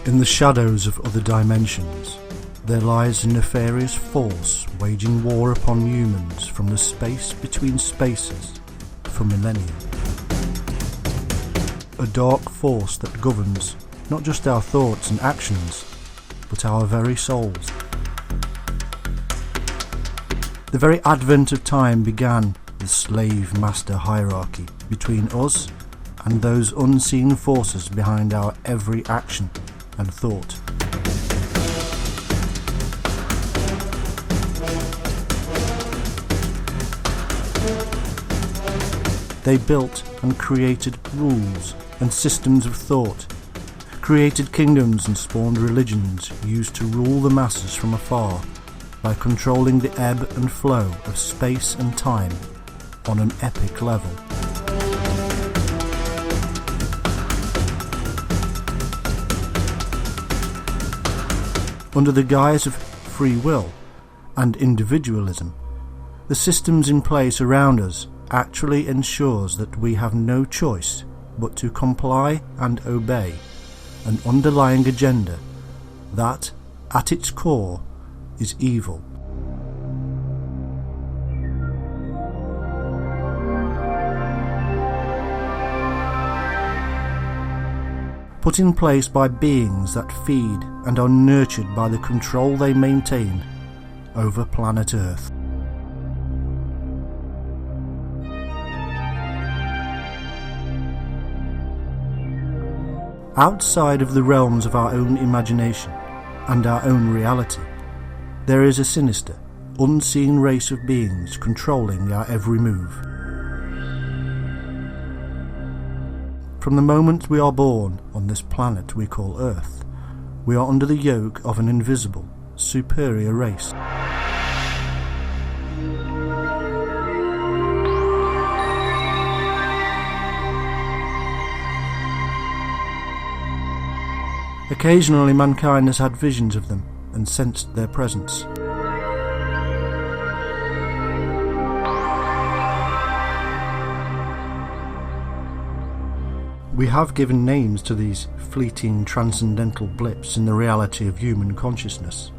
In the shadows of other dimensions, there lies a nefarious force waging war upon humans from the space between spaces for millennia. A dark force that governs not just our thoughts and actions, but our very souls. The very advent of time began the slave-master hierarchy between us and those unseen forces behind our every action and thought. They built and created rules and systems of thought, created kingdoms and spawned religions used to rule the masses from afar by controlling the ebb and flow of space and time on an epic level. Under the guise of free will and individualism, the systems in place around us actually ensures that we have no choice but to comply and obey an underlying agenda that, at its core, is evil. Put in place by beings that feed and are nurtured by the control they maintain over planet Earth. Outside of the realms of our own imagination and our own reality, there is a sinister, unseen race of beings controlling our every move. From the moment we are born on this planet we call Earth, we are under the yoke of an invisible, superior race. Occasionally mankind has had visions of them and sensed their presence. We have given names to these fleeting transcendental blips in the reality of human consciousness.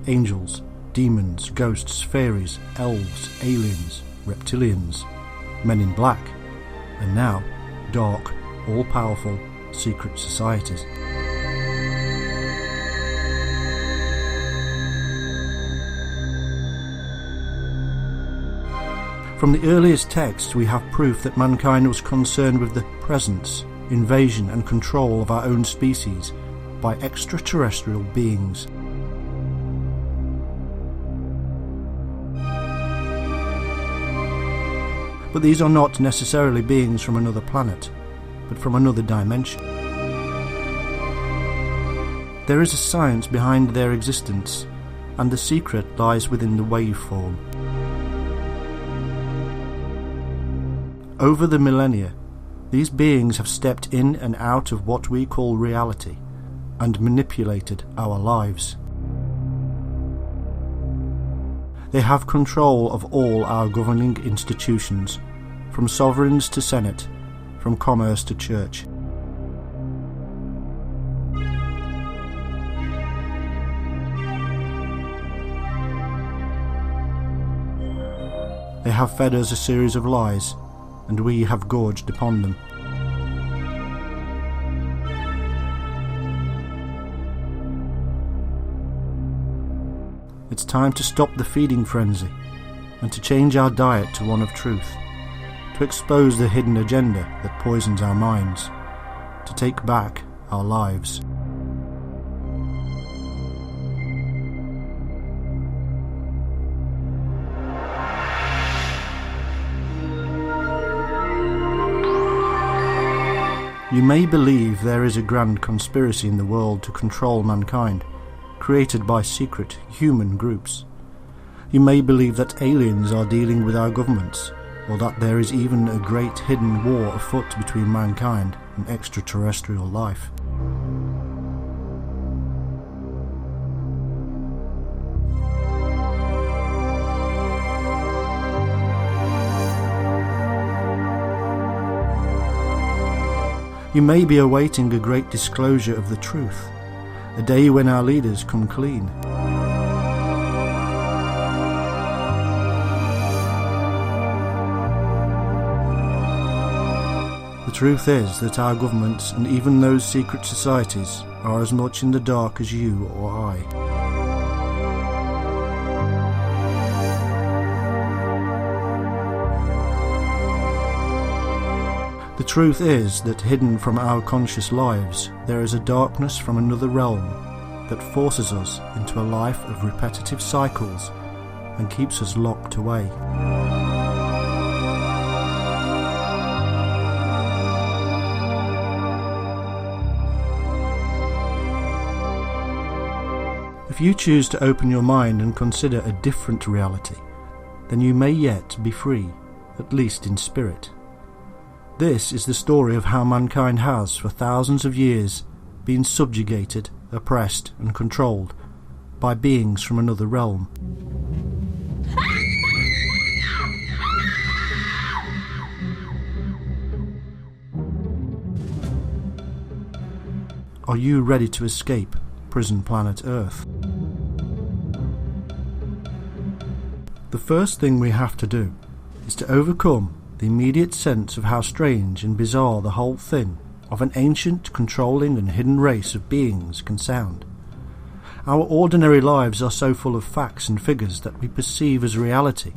Angels, demons, ghosts, fairies, elves, aliens, reptilians, men in black, and now dark, all-powerful secret societies. From the earliest texts we have proof that mankind was concerned with the presence, invasion and control of our own species by extraterrestrial beings. But these are not necessarily beings from another planet, but from another dimension. There is a science behind their existence, and the secret lies within the waveform. Over the millennia, these beings have stepped in and out of what we call reality and manipulated our lives. They have control of all our governing institutions, from sovereigns to senate, from commerce to church. They have fed us a series of lies, and we have gorged upon them. It's time to stop the feeding frenzy and to change our diet to one of truth, to expose the hidden agenda that poisons our minds, to take back our lives. You may believe there is a grand conspiracy in the world to control mankind, created by secret human groups. You may believe that aliens are dealing with our governments, or that there is even a great hidden war afoot between mankind and extraterrestrial life. You may be awaiting a great disclosure of the truth, a day when our leaders come clean. The truth is that our governments and even those secret societies are as much in the dark as you or I. The truth is that hidden from our conscious lives there is a darkness from another realm that forces us into a life of repetitive cycles and keeps us locked away. If you choose to open your mind and consider a different reality, then you may yet be free, at least in spirit. This is the story of how mankind has, for thousands of years, been subjugated, oppressed and controlled by beings from another realm. Are you ready to escape prison planet Earth? The first thing we have to do is to overcome the immediate sense of how strange and bizarre the whole thing of an ancient, controlling and hidden race of beings can sound. Our ordinary lives are so full of facts and figures that we perceive as reality.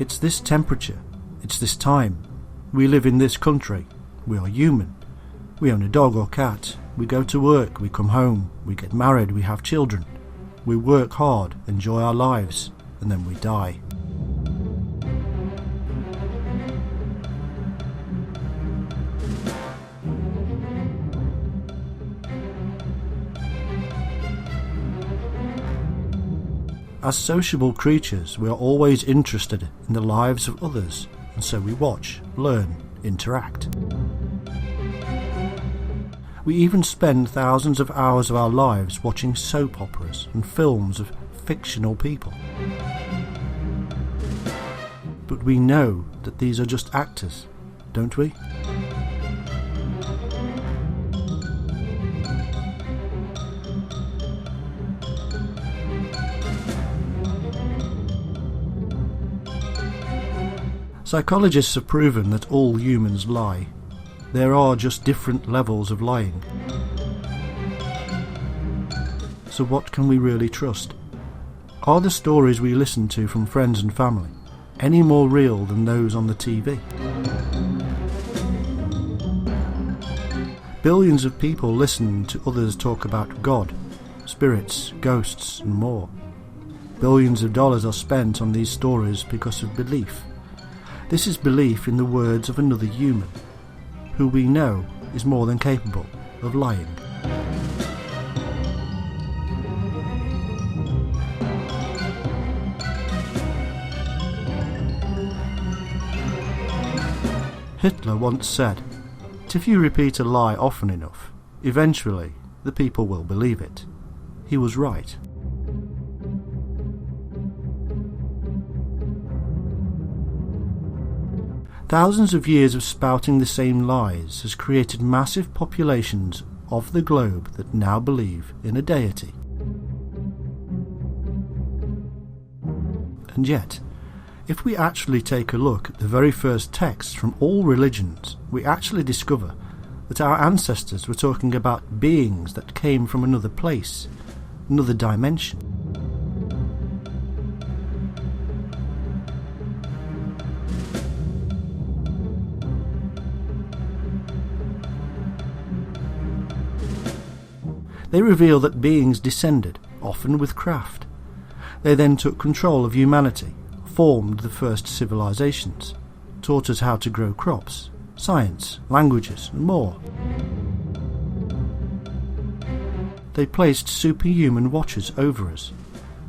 It's this temperature, it's this time. We live in this country, we are human. We own a dog or cat, we go to work, we come home, we get married, we have children. We work hard, enjoy our lives, and then we die. As sociable creatures, we are always interested in the lives of others, and so we watch, learn, interact. We even spend thousands of hours of our lives watching soap operas and films of fictional people. But we know that these are just actors, don't we? Psychologists have proven that all humans lie. There are just different levels of lying. So what can we really trust? Are the stories we listen to from friends and family any more real than those on the TV? Billions of people listen to others talk about God, spirits, ghosts and more. Billions of dollars are spent on these stories because of belief. This is belief in the words of another human, who we know is more than capable of lying. Hitler once said, that if you repeat a lie often enough, eventually the people will believe it. He was right. Thousands of years of spouting the same lies has created massive populations of the globe that now believe in a deity. And yet, if we actually take a look at the very first texts from all religions, we actually discover that our ancestors were talking about beings that came from another place, another dimension. They reveal that beings descended, often with Kraft. They then took control of humanity, formed the first civilizations, taught us how to grow crops, science, languages, and more. They placed superhuman watchers over us,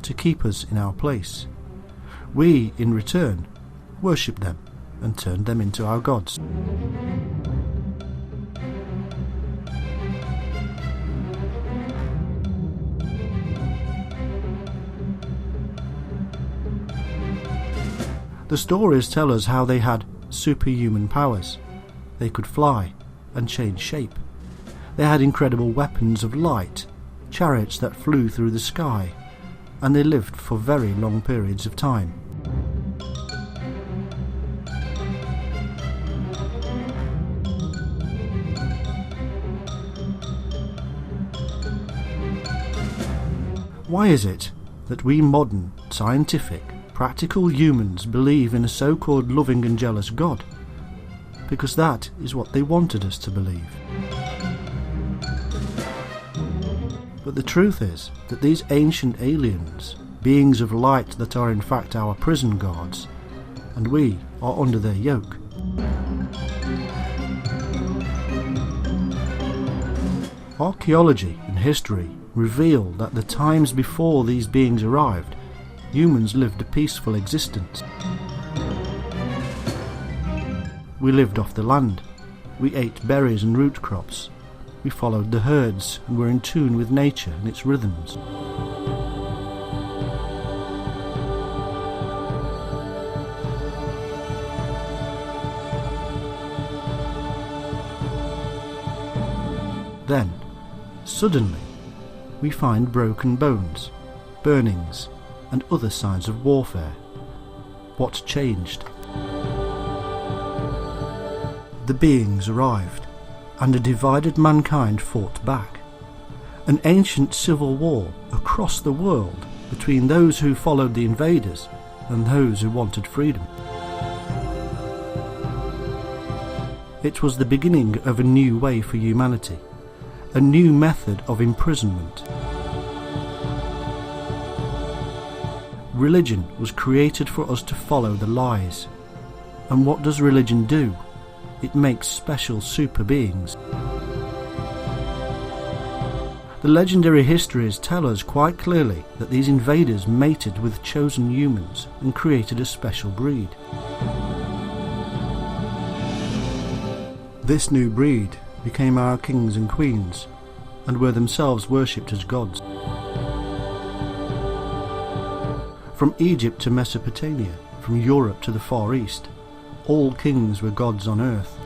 to keep us in our place. We, in return, worshipped them and turned them into our gods. The stories tell us how they had superhuman powers. They could fly and change shape. They had incredible weapons of light, chariots that flew through the sky, and they lived for very long periods of time. Why is it that we modern, scientific, practical humans believe in a so-called loving and jealous God? Because that is what they wanted us to believe. But the truth is that these ancient aliens, beings of light that are in fact our prison guards, and we are under their yoke. Archaeology and history reveal that the times before these beings arrived, humans lived a peaceful existence. We lived off the land. We ate berries and root crops. We followed the herds and were in tune with nature and its rhythms. Then, suddenly, we find broken bones, burnings, and other signs of warfare. What changed? The beings arrived, and a divided mankind fought back. An ancient civil war across the world between those who followed the invaders and those who wanted freedom. It was the beginning of a new way for humanity, a new method of imprisonment. Religion was created for us to follow the lies. And what does religion do? It makes special super beings. The legendary histories tell us quite clearly that these invaders mated with chosen humans and created a special breed. This new breed became our kings and queens, and were themselves worshipped as gods. From Egypt to Mesopotamia, from Europe to the Far East, all kings were gods on earth.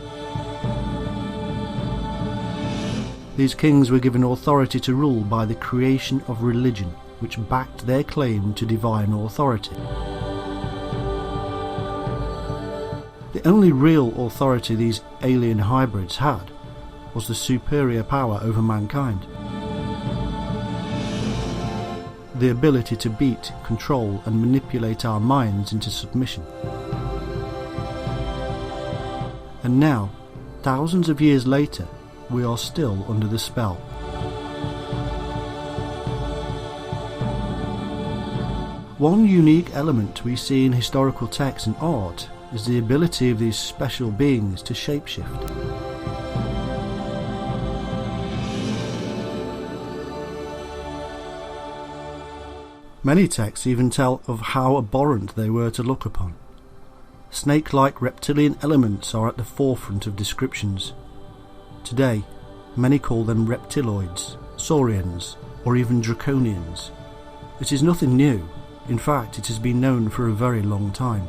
These kings were given authority to rule by the creation of religion, which backed their claim to divine authority. The only real authority these alien hybrids had was the superior power over mankind. The ability to beat, control, and manipulate our minds into submission. And now, thousands of years later, we are still under the spell. One unique element we see in historical texts and art is the ability of these special beings to shapeshift. Many texts even tell of how abhorrent they were to look upon. Snake-like reptilian elements are at the forefront of descriptions. Today, many call them reptiloids, saurians, or even draconians. It is nothing new. In fact, it has been known for a very long time.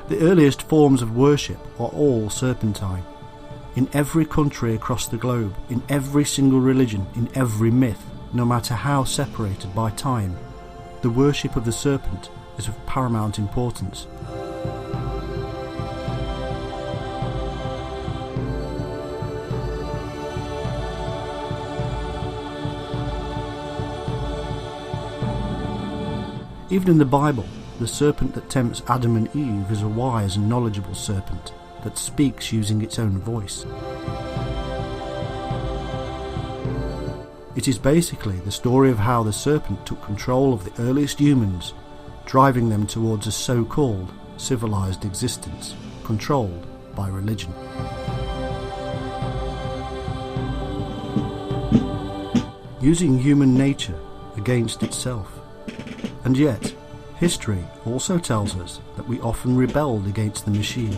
The earliest forms of worship are all serpentine. In every country across the globe, in every single religion, in every myth, no matter how separated by time, the worship of the serpent is of paramount importance. Even in the Bible, the serpent that tempts Adam and Eve is a wise and knowledgeable serpent that speaks using its own voice. It is basically the story of how the serpent took control of the earliest humans, driving them towards a so-called civilized existence, controlled by religion. Using human nature against itself. And yet, history also tells us that we often rebelled against the machine.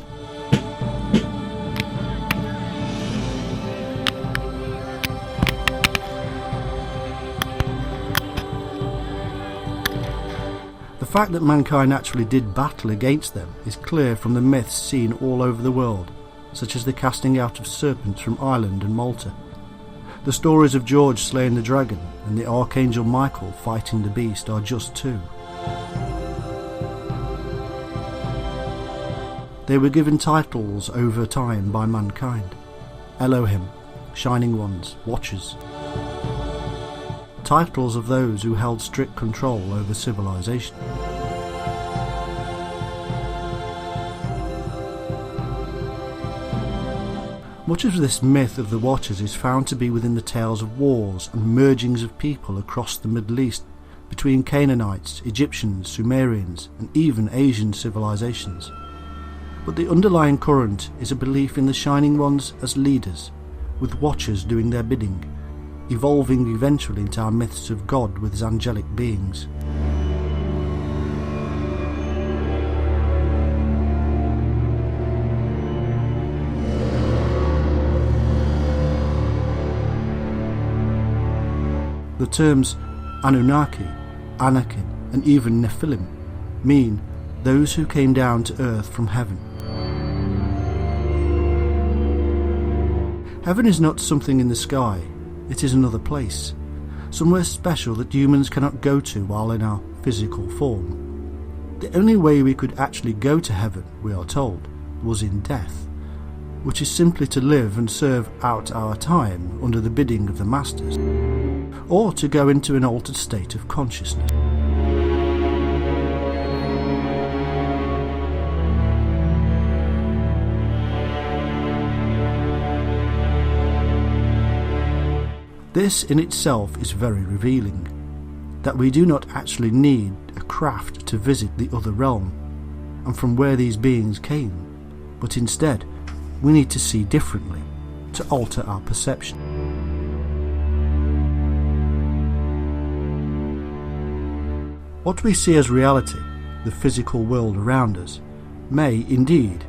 fact that mankind actually did battle against them is clear from the myths seen all over the world, such as the casting out of serpents from Ireland and Malta. The stories of George slaying the dragon and the Archangel Michael fighting the beast are just two. They were given titles over time by mankind: Elohim, Shining Ones, Watchers. Titles of those who held strict control over civilization. Much of this myth of the Watchers is found to be within the tales of wars and mergings of people across the Middle East between Canaanites, Egyptians, Sumerians, and even Asian civilizations. But the underlying current is a belief in the Shining Ones as leaders, with Watchers doing their bidding, evolving eventually into our myths of God with his angelic beings. The terms Anunnaki, Anakin, and even Nephilim mean those who came down to earth from heaven. Heaven is not something in the sky, it is another place, somewhere special that humans cannot go to while in our physical form. The only way we could actually go to heaven, we are told, was in death, which is simply to live and serve out our time under the bidding of the masters, or to go into an altered state of consciousness. This in itself is very revealing, that we do not actually need a Kraft to visit the other realm, and from where these beings came, but instead we need to see differently, to alter our perception. What we see as reality, the physical world around us, may indeed,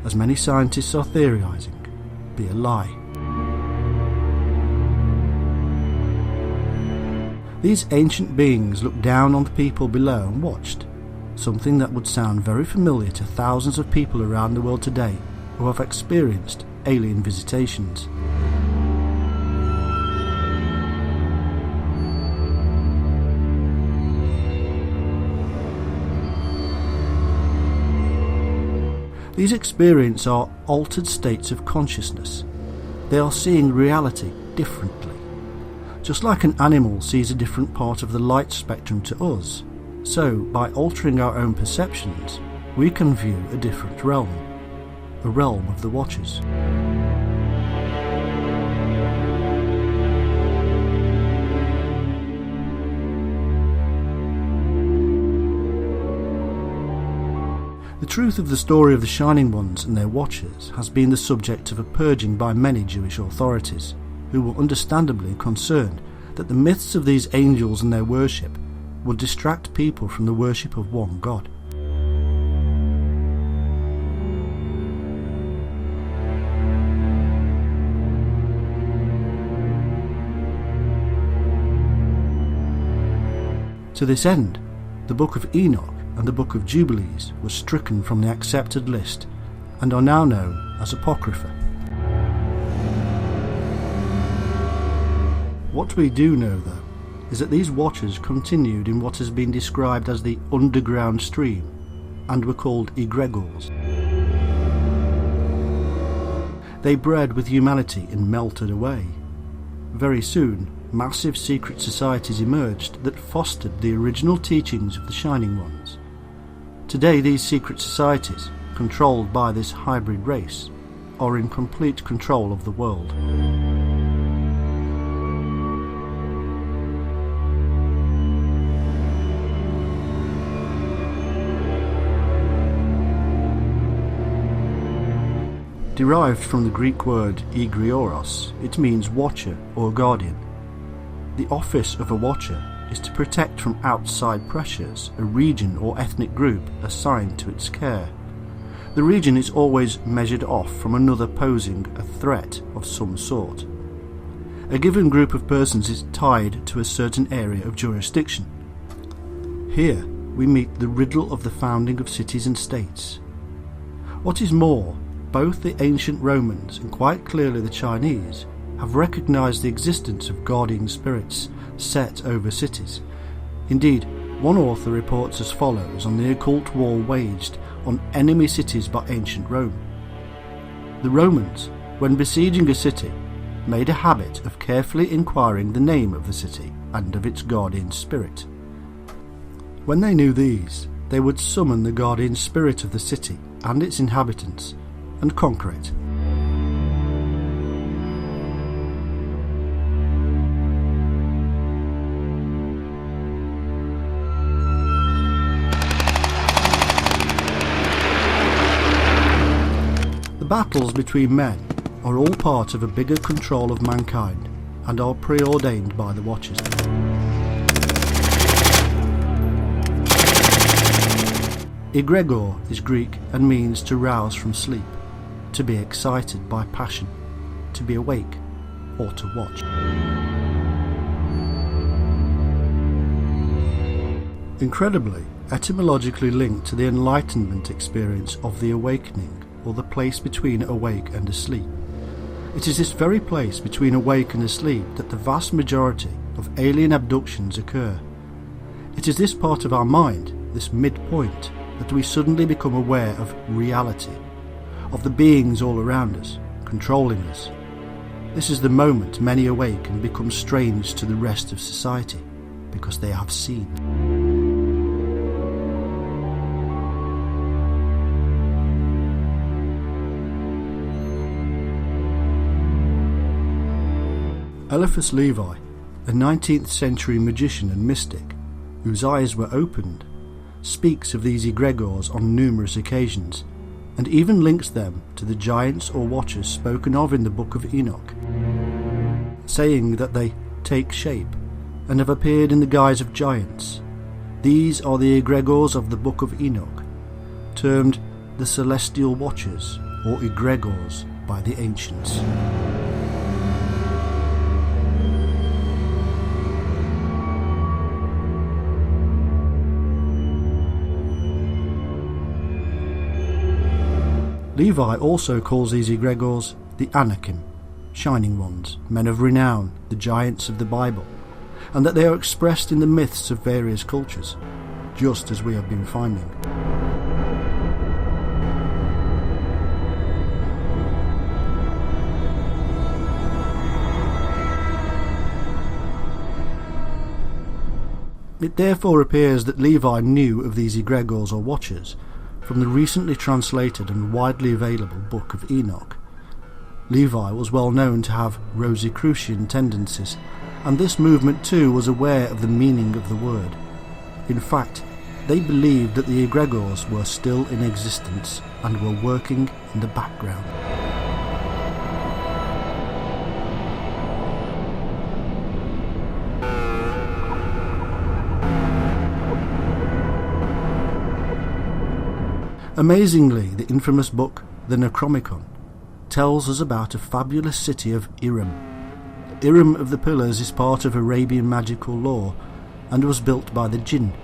as many scientists are theorizing, be a lie. These ancient beings looked down on the people below and watched, something that would sound very familiar to thousands of people around the world today who have experienced alien visitations. These experiences are altered states of consciousness. They are seeing reality differently. Just like an animal sees a different part of the light spectrum to us, so by altering our own perceptions, we can view a different realm, a realm of the Watchers. The truth of the story of the Shining Ones and their Watchers has been the subject of a purging by many Jewish authorities, who were understandably concerned that the myths of these angels and their worship would distract people from the worship of one God. To this end, the Book of Enoch and the Book of Jubilees were stricken from the accepted list and are now known as Apocrypha. What we do know, though, is that these Watchers continued in what has been described as the underground stream, and were called egregores. They bred with humanity and melted away. Very soon, massive secret societies emerged that fostered the original teachings of the Shining Ones. Today, these secret societies, controlled by this hybrid race, are in complete control of the world. Derived from the Greek word egrioros, it means watcher or guardian. The office of a watcher is to protect from outside pressures a region or ethnic group assigned to its care. The region is always measured off from another posing a threat of some sort. A given group of persons is tied to a certain area of jurisdiction. Here, we meet the riddle of the founding of cities and states. What is more, both the ancient Romans and quite clearly the Chinese have recognised the existence of guardian spirits set over cities. Indeed, one author reports as follows on the occult war waged on enemy cities by ancient Rome. The Romans, when besieging a city, made a habit of carefully inquiring the name of the city and of its guardian spirit. When they knew these, they would summon the guardian spirit of the city and its inhabitants and conquer it. The battles between men are all part of a bigger control of mankind and are preordained by the Watchers. Egregor is Greek and means to rouse from sleep, to be excited by passion, to be awake, or to watch. Incredibly, etymologically linked to the Enlightenment experience of the awakening, or the place between awake and asleep. It is this very place between awake and asleep that the vast majority of alien abductions occur. It is this part of our mind, this midpoint, that we suddenly become aware of reality, of the beings all around us, controlling us. This is the moment many awake and become strange to the rest of society, because they have seen. Eliphas Levi, a 19th century magician and mystic, whose eyes were opened, speaks of these egregores on numerous occasions, and even links them to the giants or watchers spoken of in the Book of Enoch, saying that they take shape and have appeared in the guise of giants. These are the egregores of the Book of Enoch, termed the celestial watchers or egregores by the ancients. Levi also calls these egregores the Anakim, shining ones, men of renown, the giants of the Bible, and that they are expressed in the myths of various cultures, just as we have been finding. It therefore appears that Levi knew of these egregores or watchers from the recently translated and widely available Book of Enoch. Levi was well known to have Rosicrucian tendencies, and this movement too was aware of the meaning of the word. In fact, they believed that the egregores were still in existence and were working in the background. Amazingly, the infamous book, the Necronomicon, tells us about a fabulous city of Irem. Irem of the Pillars is part of Arabian magical lore and was built by the Jinn,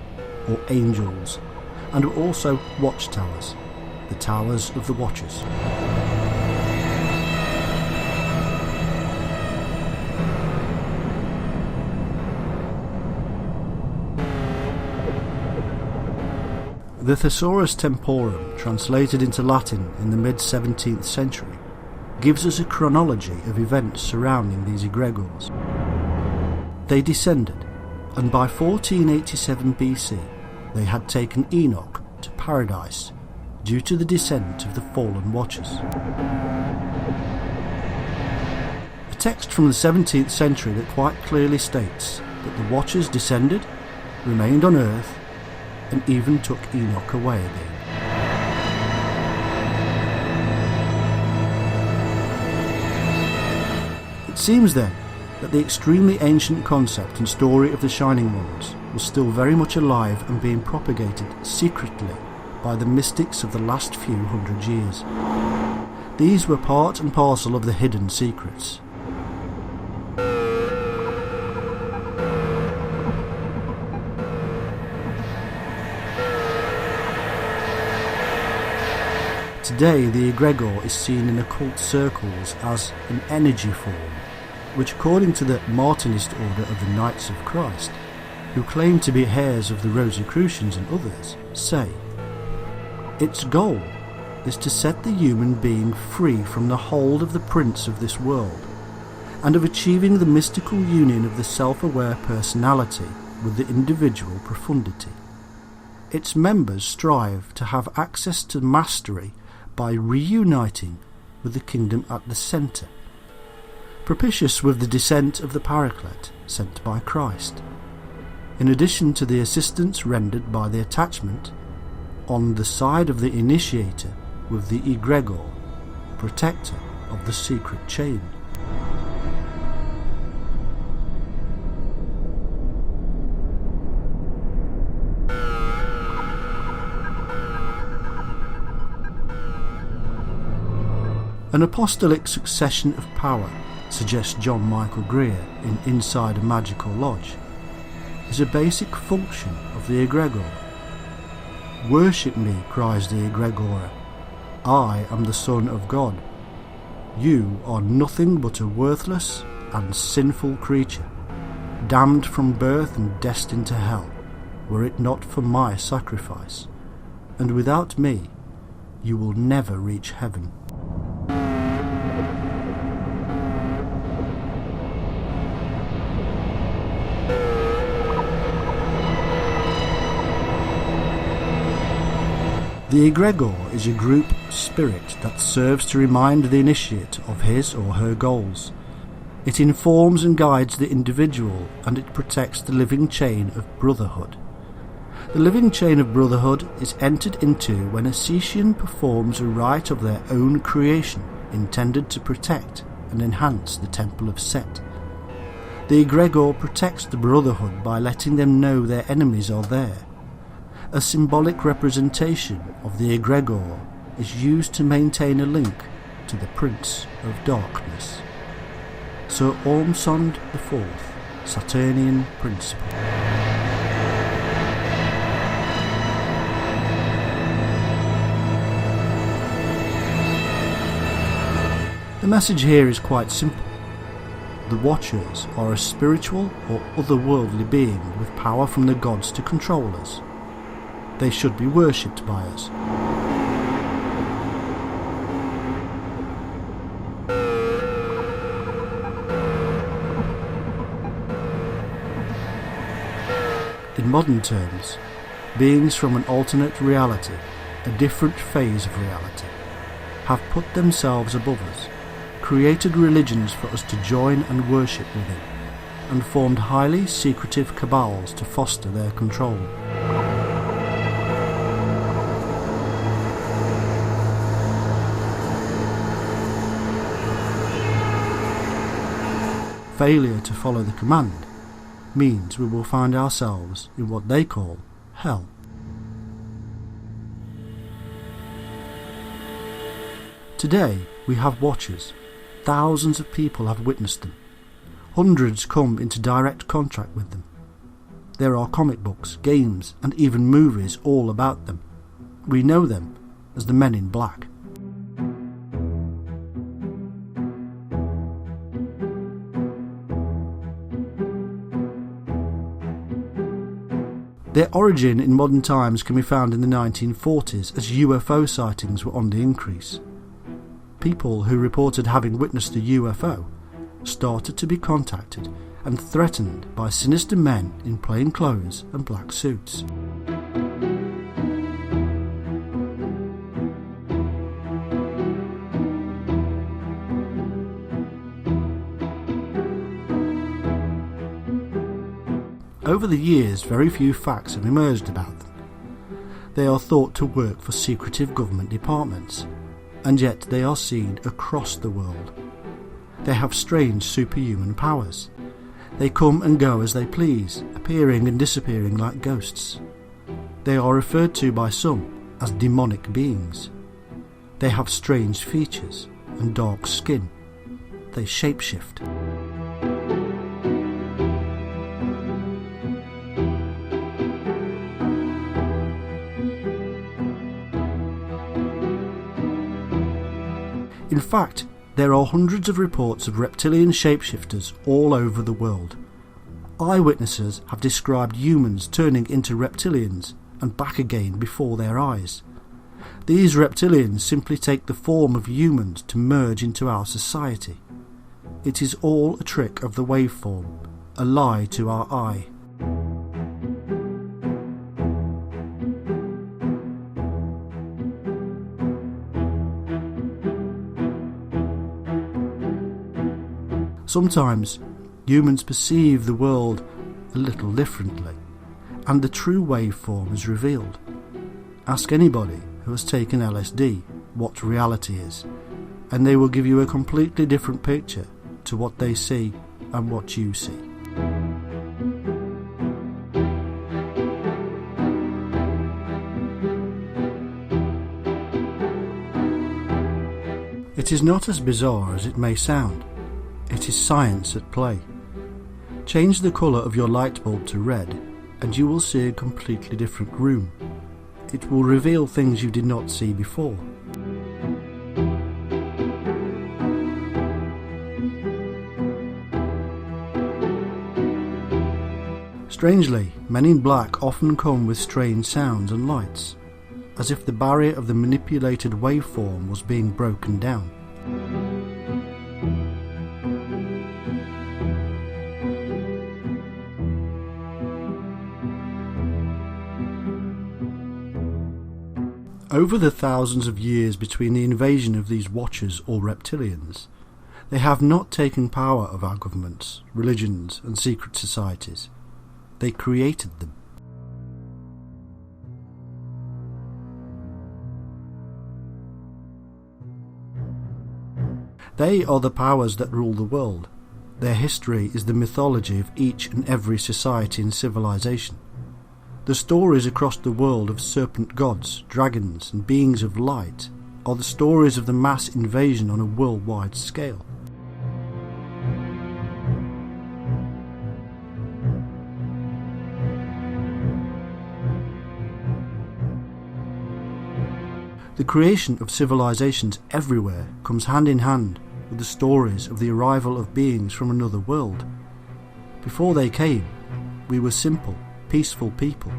or angels, and were also watchtowers, the towers of the Watchers. The Thesaurus Temporum, translated into Latin in the mid-17th century, gives us a chronology of events surrounding these egregores. They descended, and by 1487 BC they had taken Enoch to paradise due to the descent of the fallen Watchers. A text from the 17th century that quite clearly states that the Watchers descended, remained on earth, and even took Enoch away again. It seems then that the extremely ancient concept and story of the Shining Ones was still very much alive and being propagated secretly by the mystics of the last few hundred years. These were part and parcel of the hidden secrets. Today the egregore is seen in occult circles as an energy form, which according to the Martinist order of the Knights of Christ, who claim to be heirs of the Rosicrucians and others, say, its goal is to set the human being free from the hold of the prince of this world, and of achieving the mystical union of the self-aware personality with the individual profundity. Its members strive to have access to mastery by reuniting with the kingdom at the centre, propitious with the descent of the Paraclete sent by Christ, in addition to the assistance rendered by the attachment on the side of the initiator with the egregore, protector of the secret chain. An apostolic succession of power, suggests John Michael Greer in Inside a Magical Lodge, is a basic function of the egregore. Worship me, cries the egregore. I am the Son of God. You are nothing but a worthless and sinful creature, damned from birth and destined to hell, were it not for my sacrifice. And without me, you will never reach heaven. The egregore is a group spirit that serves to remind the initiate of his or her goals. It informs and guides the individual, and it protects the living chain of brotherhood. The living chain of brotherhood is entered into when a Setian performs a rite of their own creation intended to protect and enhance the temple of Set. The egregore protects the brotherhood by letting them know their enemies are there. A symbolic representation of the egregore is used to maintain a link to the Prince of Darkness. Sir Ormsond IV, Saturnian Principle. The message here is quite simple. The Watchers are a spiritual or otherworldly being with power from the gods to control us. They should be worshipped by us. In modern terms, beings from an alternate reality, a different phase of reality, have put themselves above us, created religions for us to join and worship within, and formed highly secretive cabals to foster their control. Failure to follow the command means we will find ourselves in what they call hell. Today we have watchers. Thousands of people have witnessed them. Hundreds come into direct contact with them. There are comic books, games, and even movies all about them. We know them as the Men in Black. Their origin in modern times can be found in the 1940s as UFO sightings were on the increase. People who reported having witnessed a UFO started to be contacted and threatened by sinister men in plain clothes and black suits. Over the years, very few facts have emerged about them. They are thought to work for secretive government departments, and yet they are seen across the world. They have strange superhuman powers. They come and go as they please, appearing and disappearing like ghosts. They are referred to by some as demonic beings. They have strange features and dark skin. They shapeshift. In fact, there are hundreds of reports of reptilian shapeshifters all over the world. Eyewitnesses have described humans turning into reptilians and back again before their eyes. These reptilians simply take the form of humans to merge into our society. It is all a trick of the waveform, a lie to our eye. Sometimes humans perceive the world a little differently, and the true waveform is revealed. Ask anybody who has taken LSD what reality is, and they will give you a completely different picture to what they see and what you see. It is not as bizarre as it may sound. It is science at play. Change the colour of your light bulb to red and you will see a completely different room. It will reveal things you did not see before. Strangely, men in black often come with strange sounds and lights, as if the barrier of the manipulated waveform was being broken down. Over the thousands of years between the invasion of these watchers or reptilians, they have not taken power of our governments, religions and secret societies. They created them. They are the powers that rule the world. Their history is the mythology of each and every society and civilization. The stories across the world of serpent gods, dragons and beings of light are the stories of the mass invasion on a worldwide scale. The creation of civilizations everywhere comes hand in hand with the stories of the arrival of beings from another world. Before they came, we were simple, peaceful people.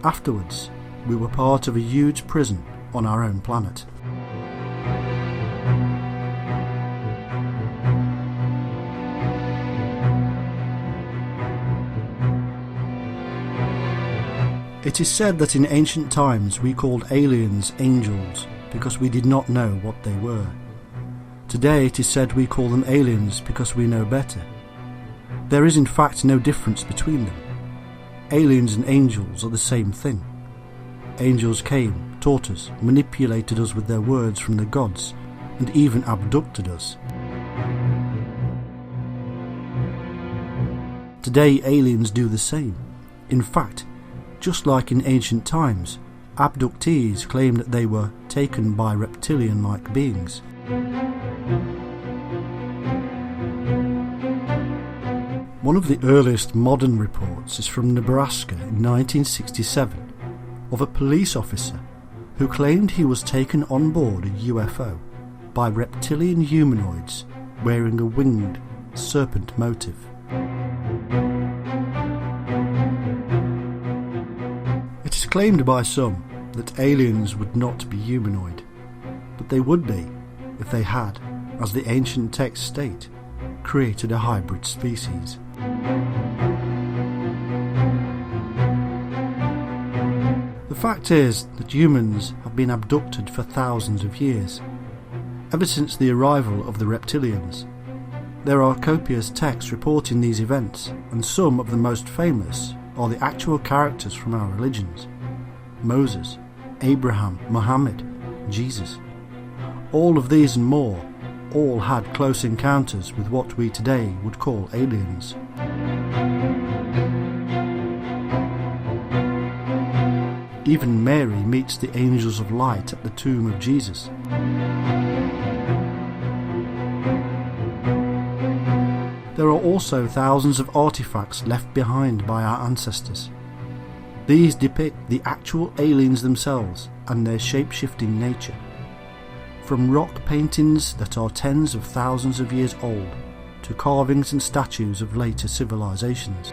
Afterwards, we were part of a huge prison on our own planet. It is said that in ancient times we called aliens angels because we did not know what they were. Today it is said we call them aliens because we know better. There is in fact no difference between them. Aliens and angels are the same thing. Angels came, taught us, manipulated us with their words from the gods, and even abducted us. Today aliens do the same. In fact, just like in ancient times, abductees claim that they were taken by reptilian-like beings. One of the earliest modern reports is from Nebraska in 1967 of a police officer who claimed he was taken on board a UFO by reptilian humanoids wearing a winged serpent motif. It is claimed by some that aliens would not be humanoid, but they would be if they had, as the ancient texts state, created a hybrid species. The fact is that humans have been abducted for thousands of years, ever since the arrival of the reptilians. There are copious texts reporting these events, and some of the most famous are the actual characters from our religions: Moses, Abraham, Muhammad, Jesus. All of these and more all had close encounters with what we today would call aliens. Even Mary meets the angels of light at the tomb of Jesus. There are also thousands of artifacts left behind by our ancestors. These depict the actual aliens themselves and their shape-shifting nature. From rock paintings that are tens of thousands of years old to carvings and statues of later civilizations.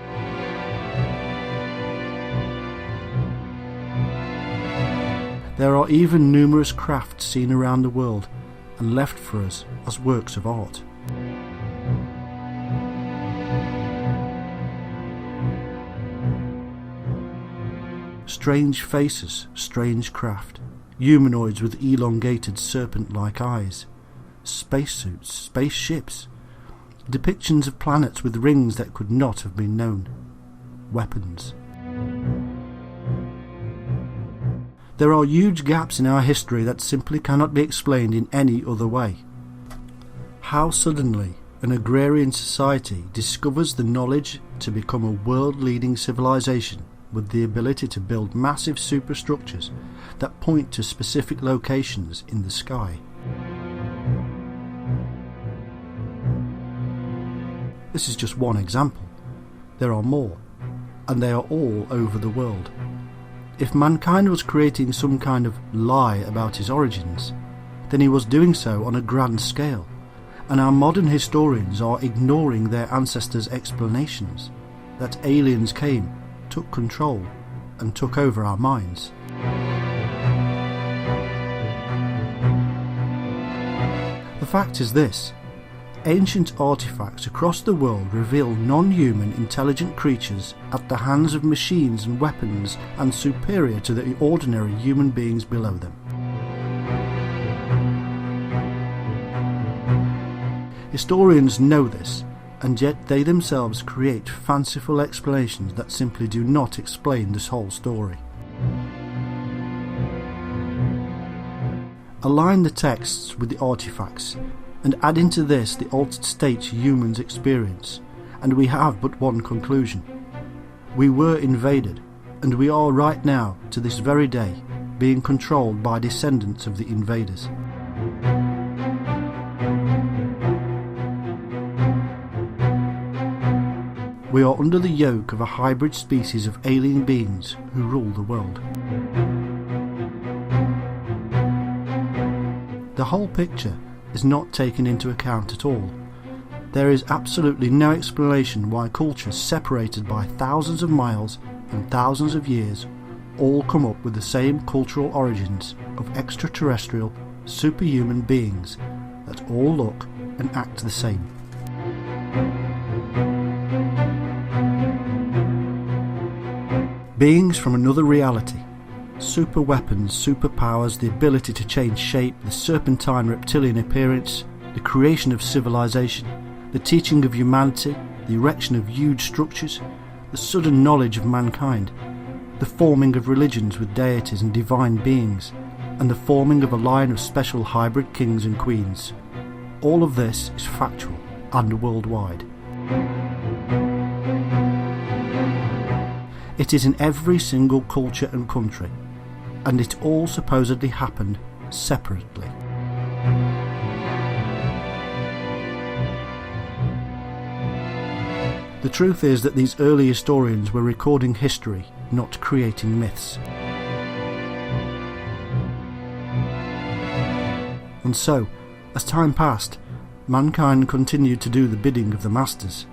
There are even numerous crafts seen around the world and left for us as works of art. Strange faces, strange craft, humanoids with elongated serpent-like eyes, spacesuits, spaceships, depictions of planets with rings that could not have been known, weapons. There are huge gaps in our history that simply cannot be explained in any other way. How suddenly an agrarian society discovers the knowledge to become a world-leading civilization with the ability to build massive superstructures that point to specific locations in the sky. This is just one example. There are more, and they are all over the world. If mankind was creating some kind of lie about his origins, then he was doing so on a grand scale, and our modern historians are ignoring their ancestors' explanations that aliens came, took control, and took over our minds. The fact is this: ancient artifacts across the world reveal non-human intelligent creatures at the hands of machines and weapons and superior to the ordinary human beings below them. Historians know this, and yet they themselves create fanciful explanations that simply do not explain this whole story. Align the texts with the artifacts, and add into this the altered states humans experience, and we have but one conclusion. We were invaded, and we are right now, to this very day, being controlled by descendants of the invaders. We are under the yoke of a hybrid species of alien beings who rule the world. The whole picture is not taken into account at all. There is absolutely no explanation why cultures separated by thousands of miles and thousands of years all come up with the same cultural origins of extraterrestrial, superhuman beings that all look and act the same. Beings from another reality. Super weapons, superpowers, the ability to change shape, the serpentine reptilian appearance, the creation of civilization, the teaching of humanity, the erection of huge structures, the sudden knowledge of mankind, the forming of religions with deities and divine beings, and the forming of a line of special hybrid kings and queens. All of this is factual and worldwide. It is in every single culture and country, and it all supposedly happened separately. The truth is that these early historians were recording history, not creating myths. And so, as time passed, mankind continued to do the bidding of the masters.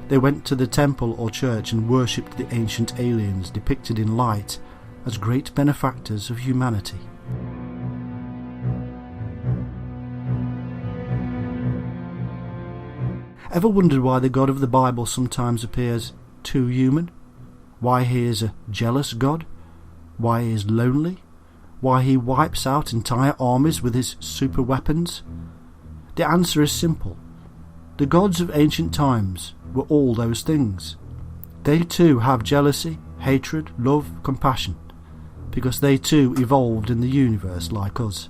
They went to the temple or church and worshipped the ancient aliens depicted in light as great benefactors of humanity. Ever wondered why the God of the Bible sometimes appears too human? Why he is a jealous God? Why he is lonely? Why he wipes out entire armies with his super weapons? The answer is simple. The gods of ancient times were all those things. They too have jealousy, hatred, love, compassion, because they too evolved in the universe like us.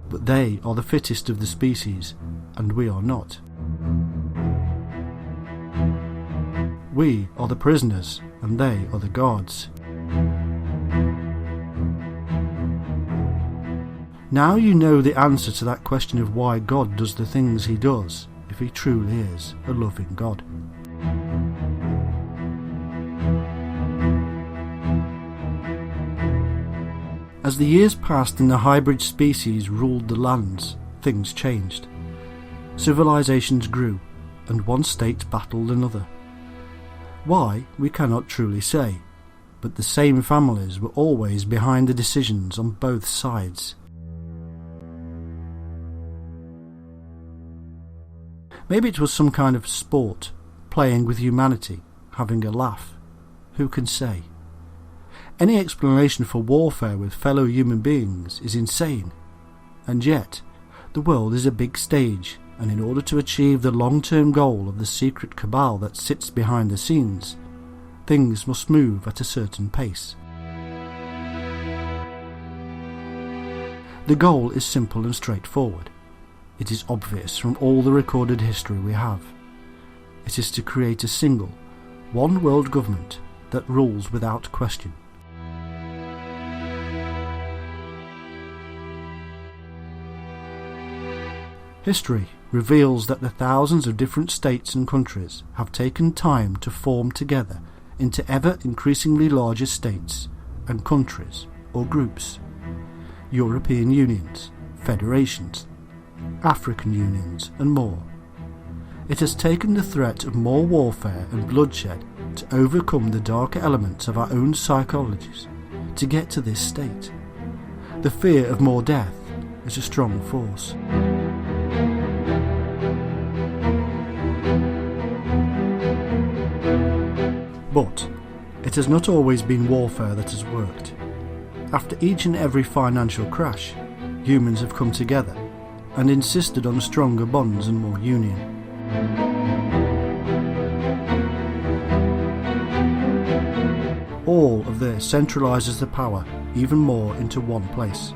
But they are the fittest of the species, and we are not. We are the prisoners, and they are the guards. Now you know the answer to that question of why God does the things he does, if he truly is a loving God. As the years passed and the hybrid species ruled the lands, things changed. Civilizations grew, and one state battled another. Why, we cannot truly say, but the same families were always behind the decisions on both sides. Maybe it was some kind of sport, playing with humanity, having a laugh. Who can say? Any explanation for warfare with fellow human beings is insane. And yet, the world is a big stage, and in order to achieve the long-term goal of the secret cabal that sits behind the scenes, things must move at a certain pace. The goal is simple and straightforward. It is obvious from all the recorded history we have. It is to create a single, one world government that rules without question. History reveals that the thousands of different states and countries have taken time to form together into ever increasingly larger states and countries or groups, European unions, federations, African unions and more. It has taken the threat of more warfare and bloodshed to overcome the darker elements of our own psychologies to get to this state. The fear of more death is a strong force. But it has not always been warfare that has worked. After each and every financial crash, humans have come together and insisted on stronger bonds and more union. All of this centralises the power even more into one place.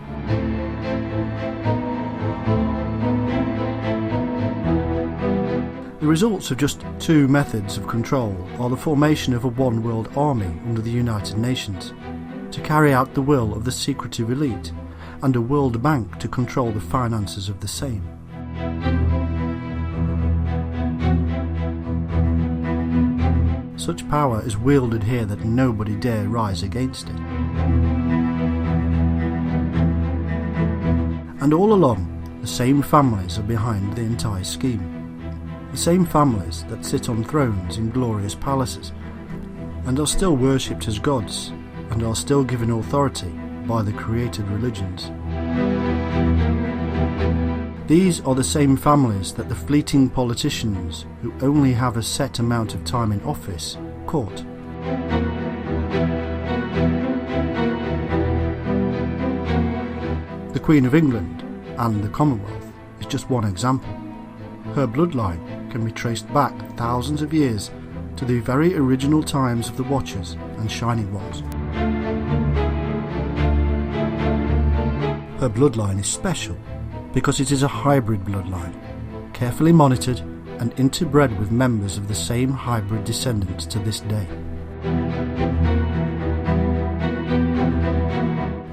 The results of just two methods of control are the formation of a one-world army under the United Nations to carry out the will of the secretive elite, and a World Bank to control the finances of the same. Such power is wielded here that nobody dare rise against it. And all along, the same families are behind the entire scheme. The same families that sit on thrones in glorious palaces, and are still worshipped as gods, and are still given authority by the created religions. These are the same families that the fleeting politicians, who only have a set amount of time in office, court. The Queen of England and the Commonwealth is just one example. Her bloodline can be traced back thousands of years to the very original times of the Watchers and Shining Ones. Her bloodline is special because it is a hybrid bloodline, carefully monitored and interbred with members of the same hybrid descendants to this day.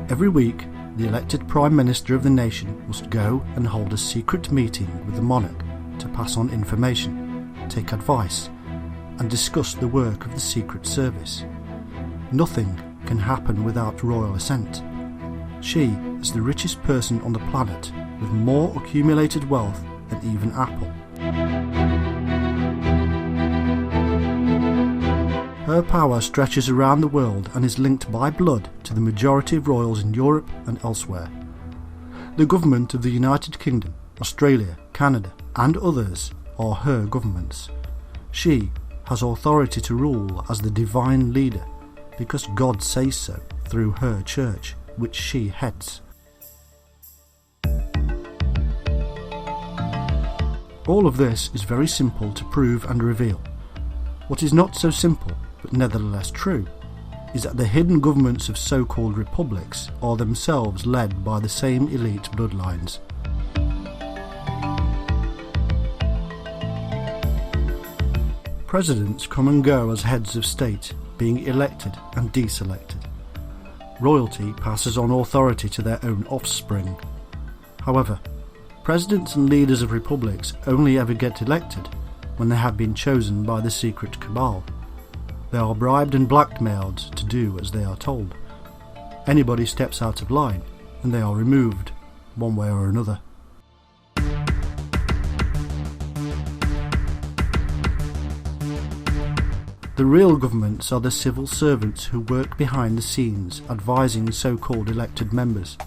Every week, the elected Prime Minister of the nation must go and hold a secret meeting with the monarch to pass on information, take advice, and discuss the work of the Secret Service. Nothing can happen without royal assent. She is the richest person on the planet, with more accumulated wealth than even Apple. Her power stretches around the world and is linked by blood to the majority of royals in Europe and elsewhere. The government of the United Kingdom, Australia, Canada, and others are her governments. She has authority to rule as the divine leader because God says so through her church, which she heads. All of this is very simple to prove and reveal. What is not so simple, but nevertheless true, is that the hidden governments of so-called republics are themselves led by the same elite bloodlines. Presidents come and go as heads of state, being elected and deselected. Royalty passes on authority to their own offspring. However, presidents and leaders of republics only ever get elected when they have been chosen by the secret cabal. They are bribed and blackmailed to do as they are told. Anybody steps out of line and they are removed, one way or another. The real governments are the civil servants who work behind the scenes advising so-called elected members.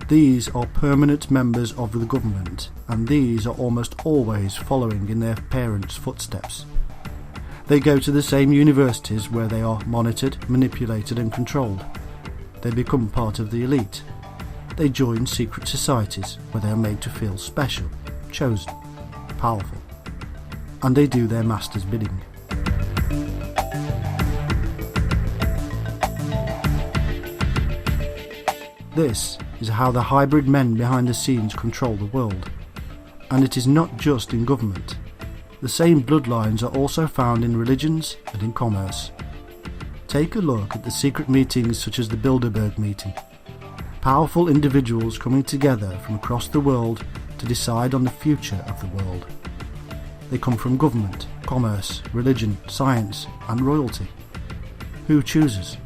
These are permanent members of the government, and these are almost always following in their parents' footsteps. They go to the same universities where they are monitored, manipulated and controlled. They become part of the elite. They join secret societies where they are made to feel special, chosen, powerful. And they do their master's bidding. This is how the hybrid men behind the scenes control the world. And it is not just in government. The same bloodlines are also found in religions and in commerce. Take a look at the secret meetings such as the Bilderberg meeting. Powerful individuals coming together from across the world to decide on the future of the world. They come from government, commerce, religion, science and royalty. Who chooses?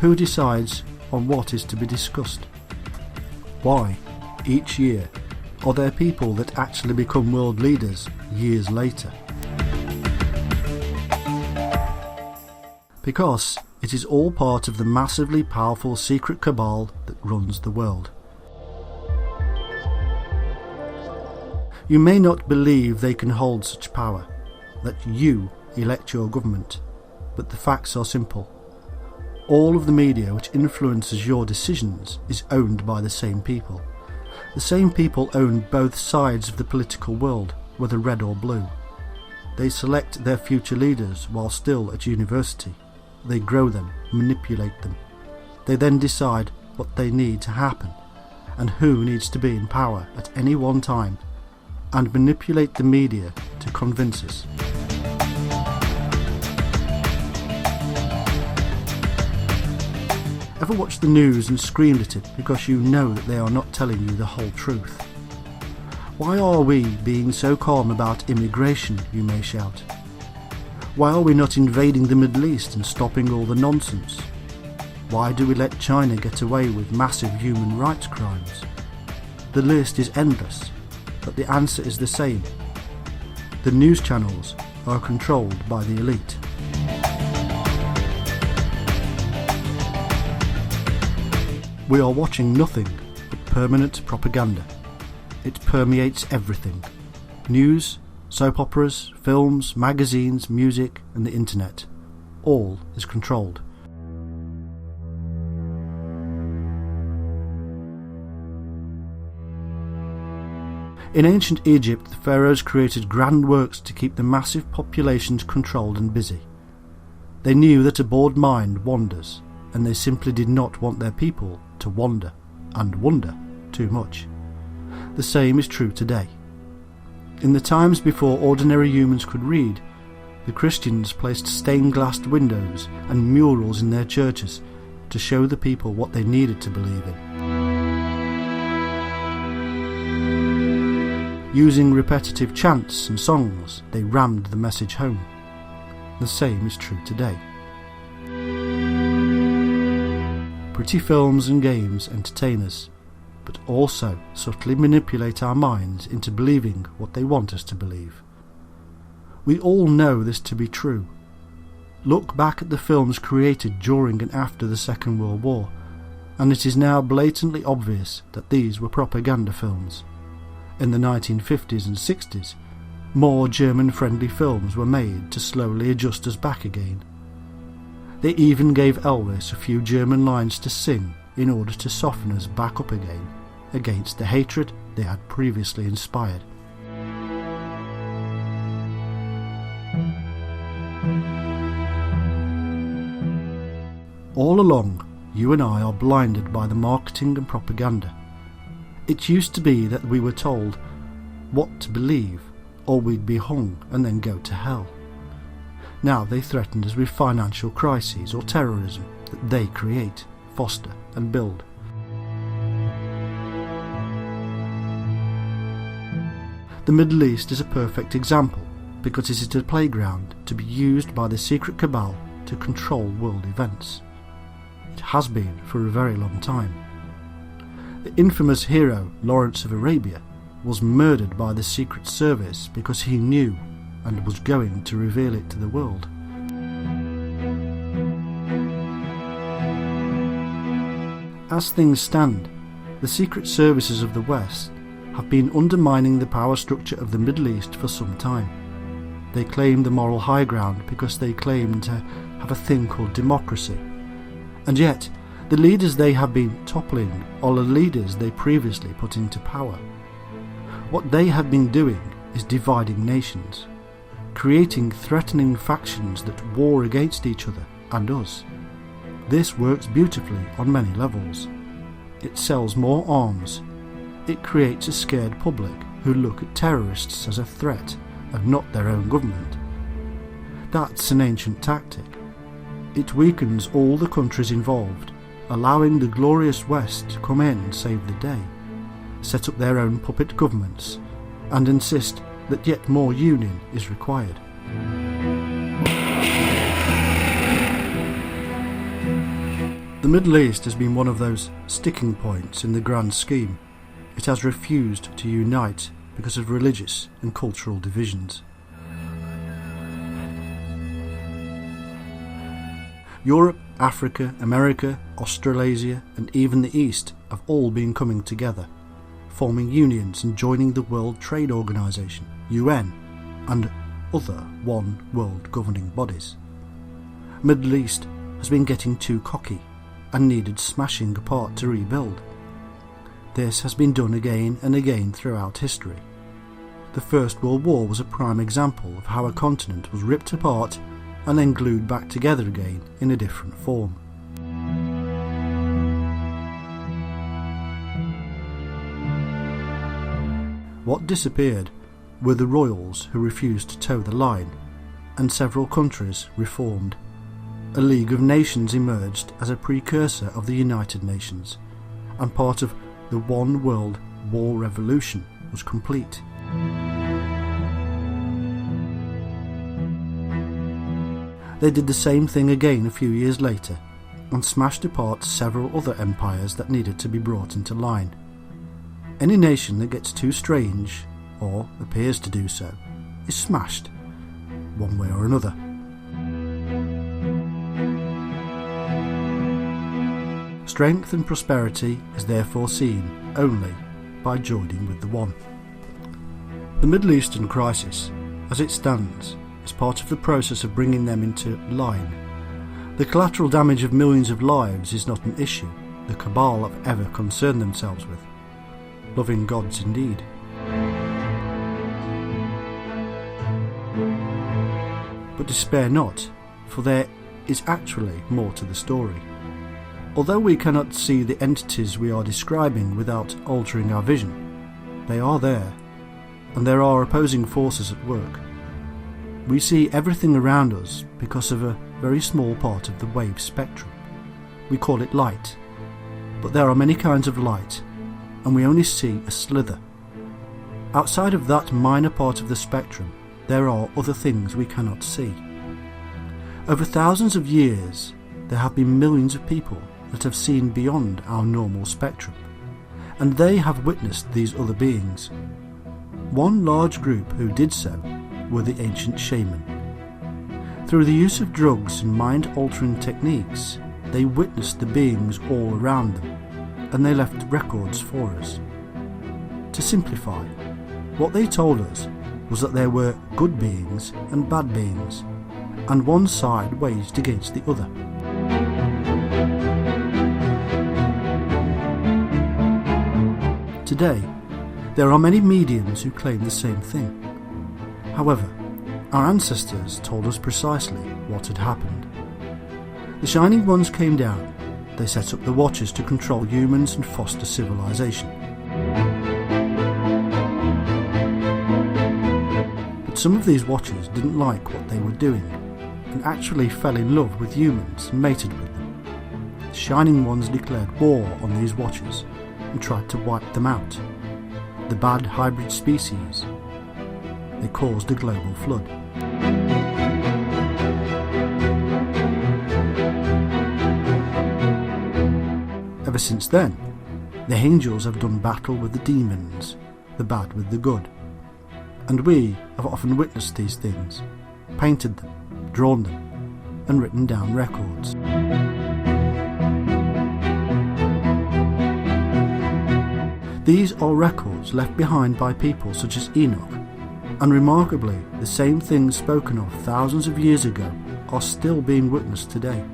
Who decides on what is to be discussed? Why, each year, are there people that actually become world leaders years later? Because it is all part of the massively powerful secret cabal that runs the world. You may not believe they can hold such power, that you elect your government, but the facts are simple. All of the media which influences your decisions is owned by the same people. The same people own both sides of the political world, whether red or blue. They select their future leaders while still at university. They grow them, manipulate them. They then decide what they need to happen and who needs to be in power at any one time, and manipulate the media to convince us. Ever watched the news and screamed at it because you know that they are not telling you the whole truth? Why are we being so calm about immigration, you may shout? Why are we not invading the Middle East and stopping all the nonsense? Why do we let China get away with massive human rights crimes? The list is endless, but the answer is the same. The news channels are controlled by the elite. We are watching nothing but permanent propaganda. It permeates everything. News, soap operas, films, magazines, music and the internet. All is controlled. In ancient Egypt, the pharaohs created grand works to keep the massive populations controlled and busy. They knew that a bored mind wanders, and they simply did not want their people to wander and wonder too much. The same is true today. In the times before ordinary humans could read, the Christians placed stained-glass windows and murals in their churches to show the people what they needed to believe in. Using repetitive chants and songs, they rammed the message home. The same is true today. Pretty films and games entertain us, but also subtly manipulate our minds into believing what they want us to believe. We all know this to be true. Look back at the films created during and after the Second World War, and it is now blatantly obvious that these were propaganda films. In the 1950s and 60s, more German-friendly films were made to slowly adjust us back again. They even gave Elvis a few German lines to sing in order to soften us back up again against the hatred they had previously inspired. All along, you and I are blinded by the marketing and propaganda. It used to be that we were told what to believe, or we'd be hung and then go to hell. Now they threaten us with financial crises or terrorism that they create, foster and build. The Middle East is a perfect example because it is a playground to be used by the secret cabal to control world events. It has been for a very long time. The infamous hero Lawrence of Arabia was murdered by the Secret Service because he knew and was going to reveal it to the world. As things stand, the secret services of the West have been undermining the power structure of the Middle East for some time. They claim the moral high ground because they claim to have a thing called democracy. And yet, the leaders they have been toppling are the leaders they previously put into power. What they have been doing is dividing nations, creating threatening factions that war against each other and us. This works beautifully on many levels. It sells more arms. It creates a scared public who look at terrorists as a threat and not their own government. That's an ancient tactic. It weakens all the countries involved, allowing the glorious West to come in and save the day, set up their own puppet governments, and insist that yet more union is required. The Middle East has been one of those sticking points in the grand scheme. It has refused to unite because of religious and cultural divisions. Europe, Africa, America, Australasia, and even the East have all been coming together, forming unions and joining the World Trade Organization, UN, and other one world governing bodies. Middle East has been getting too cocky and needed smashing apart to rebuild. This has been done again and again throughout history. The First World War was a prime example of how a continent was ripped apart and then glued back together again in a different form. What disappeared were the royals who refused to toe the line, and several countries reformed. A League of Nations emerged as a precursor of the United Nations, and part of the One World War Revolution was complete. They did the same thing again a few years later, and smashed apart several other empires that needed to be brought into line. Any nation that gets too strange, or appears to do so, is smashed, one way or another. Strength and prosperity is therefore seen only by joining with the One. The Middle Eastern crisis, as it stands, is part of the process of bringing them into line. The collateral damage of millions of lives is not an issue the cabal have ever concerned themselves with. Loving gods indeed. But despair not, for there is actually more to the story. Although we cannot see the entities we are describing without altering our vision, they are there, and there are opposing forces at work. We see everything around us because of a very small part of the wave spectrum. We call it light, but there are many kinds of light, and we only see a slither. Outside of that minor part of the spectrum, there are other things we cannot see. Over thousands of years, there have been millions of people that have seen beyond our normal spectrum, and they have witnessed these other beings. One large group who did so were the ancient shaman. Through the use of drugs and mind-altering techniques, they witnessed the beings all around them, and they left records for us. To simplify, what they told us was that there were good beings and bad beings, and one side waged against the other. Today, there are many mediums who claim the same thing. However, our ancestors told us precisely what had happened. The Shining Ones came down. They set up the Watchers to control humans and foster civilization. But some of these Watchers didn't like what they were doing, and actually fell in love with humans and mated with them. The Shining Ones declared war on these Watchers and tried to wipe them out. The bad hybrid species. They caused a global flood. Ever since then, the angels have done battle with the demons, the bad with the good. And we have often witnessed these things, painted them, drawn them, and written down records. These are records left behind by people such as Enoch, and remarkably, the same things spoken of thousands of years ago are still being witnessed today.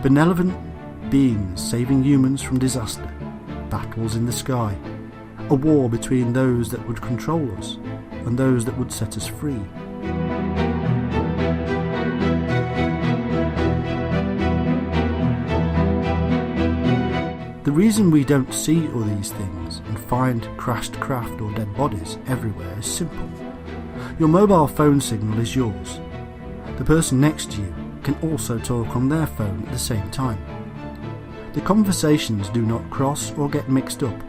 Benevolent beings saving humans from disaster, battles in the sky, a war between those that would control us and those that would set us free. The reason we don't see all these things and find crashed craft or dead bodies everywhere is simple. Your mobile phone signal is yours. The person next to you can also talk on their phone at the same time. The conversations do not cross or get mixed up.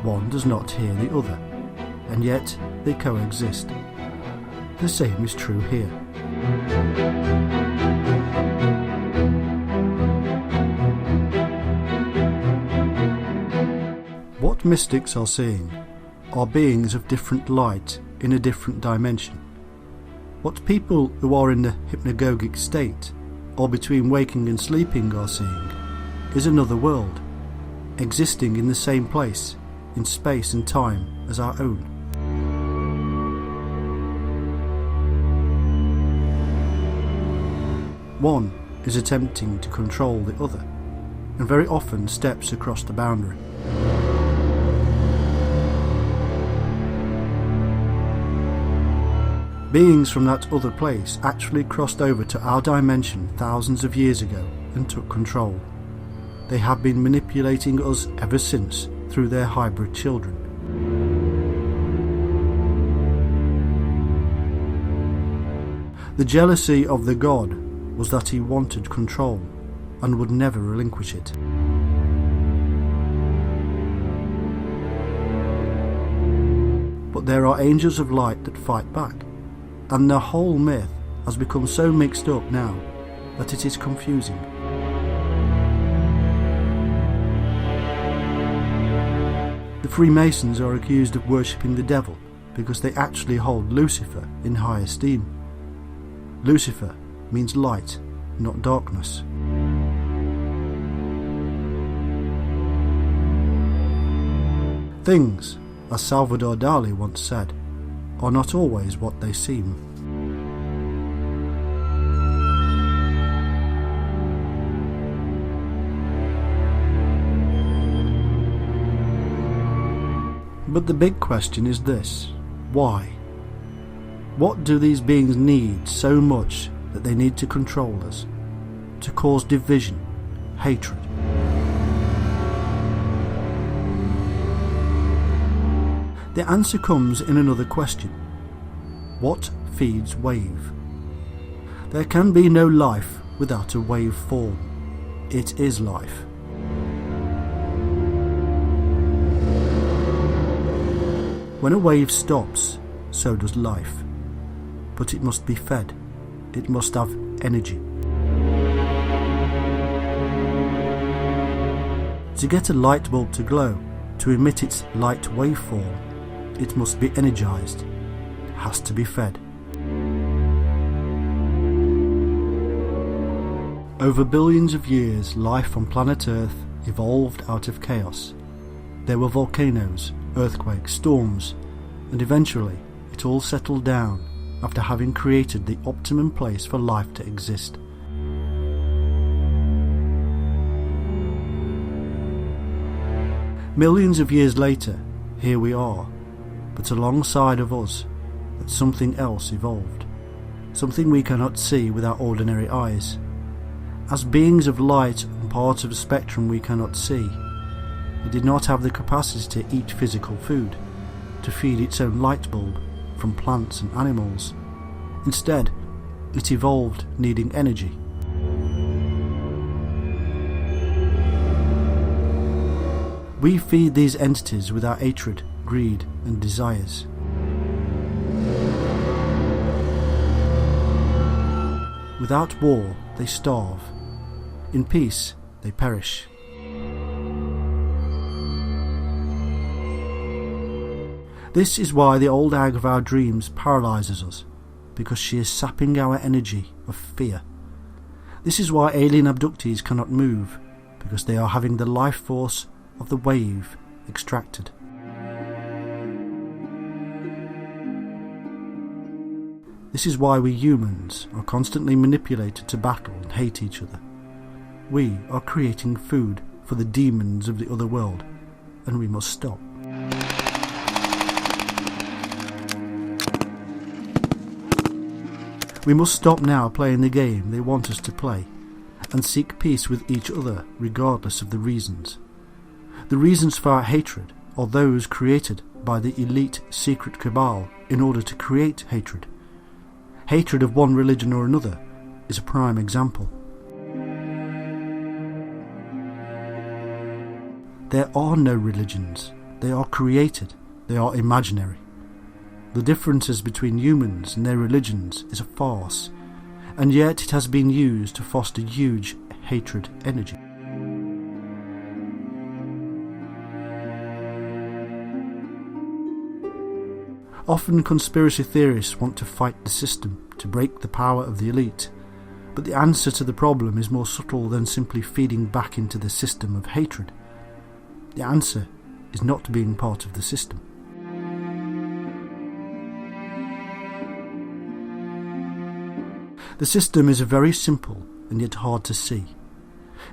One does not hear the other, and yet they coexist. The same is true here. What mystics are seeing are beings of different light in a different dimension. What people who are in the hypnagogic state, or between waking and sleeping, are seeing is another world, existing in the same place, in space and time as our own. One is attempting to control the other, and very often steps across the boundary. Beings from that other place actually crossed over to our dimension thousands of years ago and took control. They have been manipulating us ever since through their hybrid children. The jealousy of the god was that he wanted control and would never relinquish it. But there are angels of light that fight back, and the whole myth has become so mixed up now that it is confusing. The Freemasons are accused of worshipping the devil because they actually hold Lucifer in high esteem. Lucifer means light, not darkness. Things, as Salvador Dali once said, are not always what they seem. But the big question is this: why? What do these beings need so much that they need to control us, to cause division, hatred? The answer comes in another question. What feeds wave? There can be no life without a wave form. It is life. When a wave stops, so does life. But it must be fed. It must have energy. To get a light bulb to glow, to emit its light waveform, it must be energized, has to be fed. Over billions of years, life on planet Earth evolved out of chaos. There were volcanoes, earthquakes, storms, and eventually it all settled down after having created the optimum place for life to exist. Millions of years later, here we are, but alongside of us, that something else evolved, something we cannot see with our ordinary eyes. As beings of light and parts of a spectrum we cannot see, it did not have the capacity to eat physical food, to feed its own light bulb from plants and animals. Instead, it evolved needing energy. We feed these entities with our hatred, greed and desires. Without war, they starve. In peace, they perish. This is why the old hag of our dreams paralyses us, because she is sapping our energy of fear. This is why alien abductees cannot move, because they are having the life force of the wave extracted. This is why we humans are constantly manipulated to battle and hate each other. We are creating food for the demons of the other world, and we must stop. We must stop now playing the game they want us to play, and seek peace with each other regardless of the reasons. The reasons for our hatred are those created by the elite secret cabal in order to create hatred. Hatred of one religion or another is a prime example. There are no religions. They are created. They are imaginary. The differences between humans and their religions is a farce, and yet it has been used to foster huge hatred energy. Often conspiracy theorists want to fight the system to break the power of the elite, but the answer to the problem is more subtle than simply feeding back into the system of hatred. The answer is not being part of the system. The system is very simple and yet hard to see.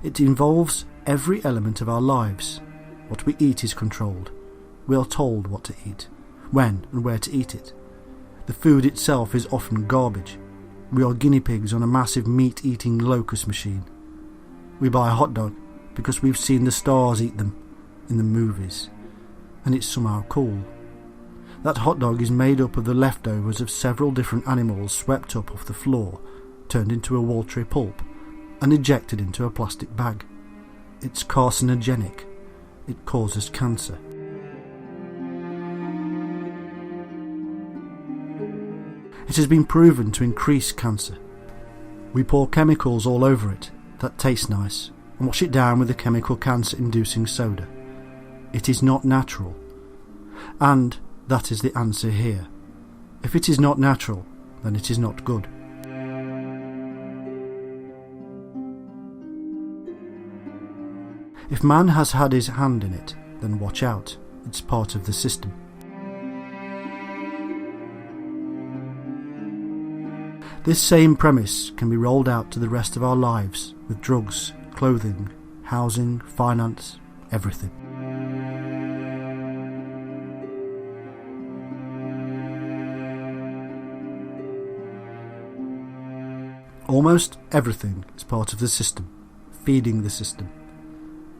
It involves every element of our lives. What we eat is controlled. We are told what to eat, when and where to eat it. The food itself is often garbage. We are guinea pigs on a massive meat-eating locust machine. We buy a hot dog because we've seen the stars eat them in the movies, and it's somehow cool. That hot dog is made up of the leftovers of several different animals swept up off the floor, turned into a watery pulp, and ejected into a plastic bag. It's carcinogenic. It causes cancer. It has been proven to increase cancer. We pour chemicals all over it that taste nice and wash it down with a chemical cancer-inducing soda. It is not natural. And that is the answer here. If it is not natural, then it is not good. If man has had his hand in it, then watch out. It's part of the system. This same premise can be rolled out to the rest of our lives with drugs, clothing, housing, finance, everything. Almost everything is part of the system, feeding the system.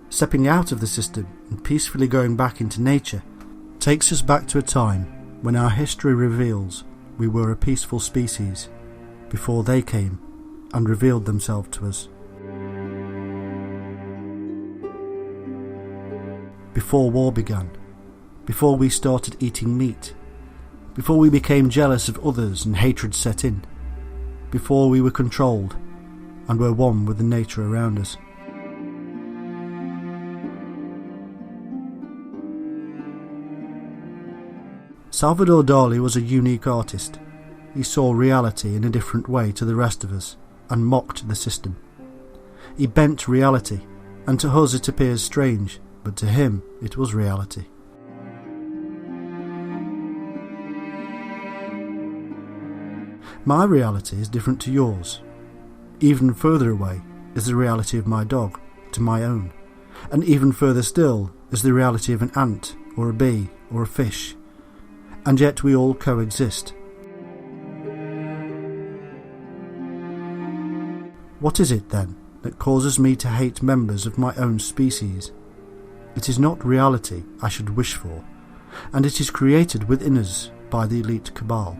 Stepping out of the system and peacefully going back into nature takes us back to a time when our history reveals we were a peaceful species before they came and revealed themselves to us. Before war began, before we started eating meat, before we became jealous of others and hatred set in, before we were controlled and were one with the nature around us. Salvador Dali was a unique artist. He saw reality in a different way to the rest of us and mocked the system. He bent reality, and to us it appears strange, but to him it was reality. My reality is different to yours. Even further away is the reality of my dog to my own, and even further still is the reality of an ant or a bee or a fish, and yet we all coexist. What is it then that causes me to hate members of my own species? It is not reality I should wish for, and it is created within us by the elite cabal.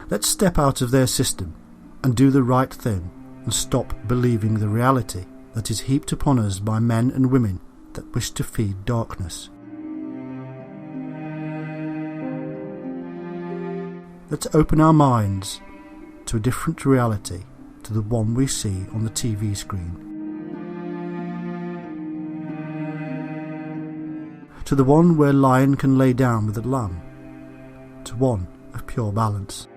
Let's step out of their system and do the right thing and stop believing the reality that is heaped upon us by men and women that wish to feed darkness. Let's open our minds to a different reality to the one we see on the TV screen. To the one where lion can lay down with a lamb. To one of pure balance.